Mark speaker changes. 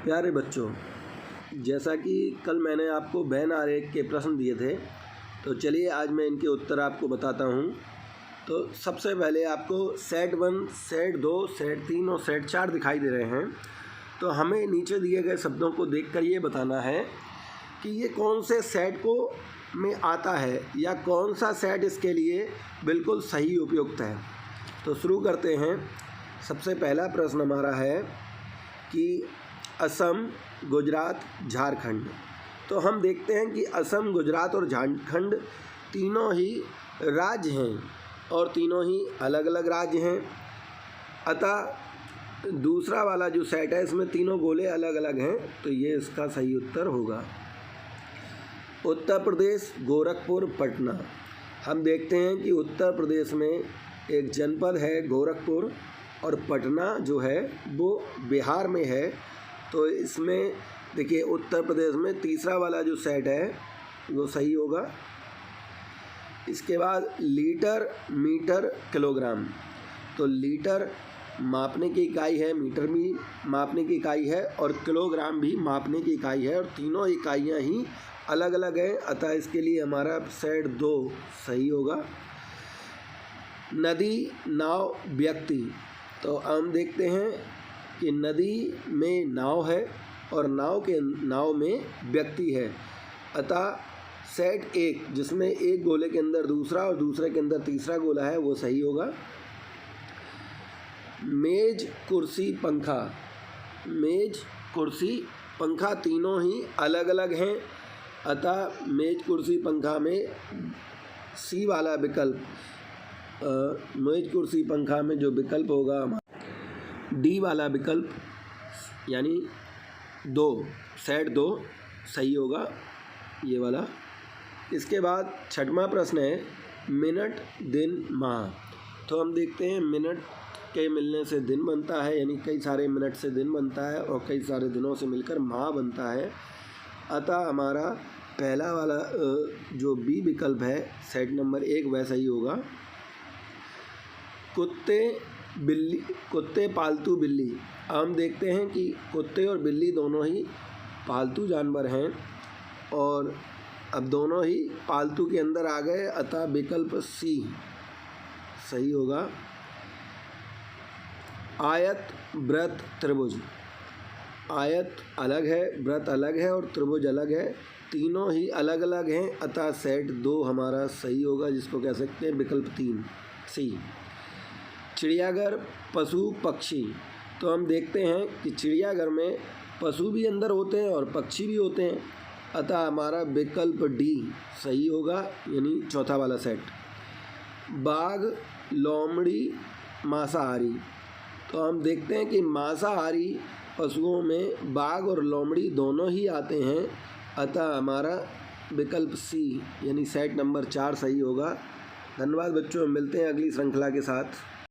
Speaker 1: प्यारे बच्चों, जैसा कि कल मैंने आपको वेन आरेख के प्रश्न दिए थे, तो चलिए आज मैं इनके उत्तर आपको बताता हूँ। तो सबसे पहले आपको सेट 1, सेट 2, सेट 3 और सेट 4 दिखाई दे रहे हैं। तो हमें नीचे दिए गए शब्दों को देखकर ये बताना है कि ये कौन से सेट को में आता है या कौन सा सेट इसके लिए बिल्कुल सही उपयुक्त है। तो शुरू करते हैं। सबसे पहला प्रश्न हमारा है कि असम, गुजरात, झारखंड। तो हम देखते हैं कि असम, गुजरात और झारखंड तीनों ही राज्य हैं और तीनों ही अलग अलग राज्य हैं। अतः दूसरा वाला जो सेट है इसमें तीनों गोले अलग अलग हैं, तो ये इसका सही उत्तर होगा। उत्तर प्रदेश, गोरखपुर, पटना। हम देखते हैं कि उत्तर प्रदेश में एक जनपद है गोरखपुर और पटना जो है वो बिहार में है। तो इसमें देखिए उत्तर प्रदेश में तीसरा वाला जो सेट है वो सही होगा। इसके बाद लीटर, मीटर, किलोग्राम। तो लीटर मापने की इकाई है, मीटर भी मापने की इकाई है और किलोग्राम भी मापने की इकाई है और तीनों इकाइयाँ ही अलग अलग हैं। अतः इसके लिए हमारा सेट 2 सही होगा। नदी, नाव, व्यक्ति। तो हम देखते हैं कि नदी में नाव है और नाव में व्यक्ति है। अतः सेट 1 जिसमें एक गोले के अंदर दूसरा और दूसरे के अंदर तीसरा गोला है वो सही होगा। मेज, कुर्सी, पंखा। मेज, कुर्सी, पंखा तीनों ही अलग अलग हैं। अतः मेज, कुर्सी, पंखा में सी वाला विकल्प, मेज, कुर्सी, पंखा में जो विकल्प होगा डी वाला विकल्प यानी 2, सेट 2 सही होगा, ये वाला। इसके बाद छठवां प्रश्न है मिनट, दिन, माह। तो हम देखते हैं मिनट के मिलने से दिन बनता है, यानी कई सारे मिनट से दिन बनता है और कई सारे दिनों से मिलकर माह बनता है। अतः हमारा पहला वाला जो बी विकल्प है सेट नंबर 1 वह सही होगा। कुत्ते, बिल्ली, कुत्ते, पालतू, बिल्ली। हम देखते हैं कि कुत्ते और बिल्ली दोनों ही पालतू जानवर हैं और अब दोनों ही पालतू के अंदर आ गए, अतः विकल्प सी सही होगा। आयत, वृत्त, त्रिभुज। आयत अलग है, वृत्त अलग है और त्रिभुज अलग है, तीनों ही अलग अलग हैं। अतः सेट 2 हमारा सही होगा, जिसको कह सकते हैं विकल्प 3 सी। चिड़ियाघर, पशु, पक्षी। तो हम देखते हैं कि चिड़ियाघर में पशु भी अंदर होते हैं और पक्षी भी होते हैं। अतः हमारा विकल्प डी सही होगा, यानी चौथा वाला सेट। बाघ, लोमड़ी, मांसाहारी। तो हम देखते हैं कि मांसाहारी पशुओं में बाघ और लोमड़ी दोनों ही आते हैं। अतः हमारा विकल्प सी यानी सेट नंबर 4 सही होगा। धन्यवाद बच्चों, मिलते हैं अगली श्रृंखला के साथ।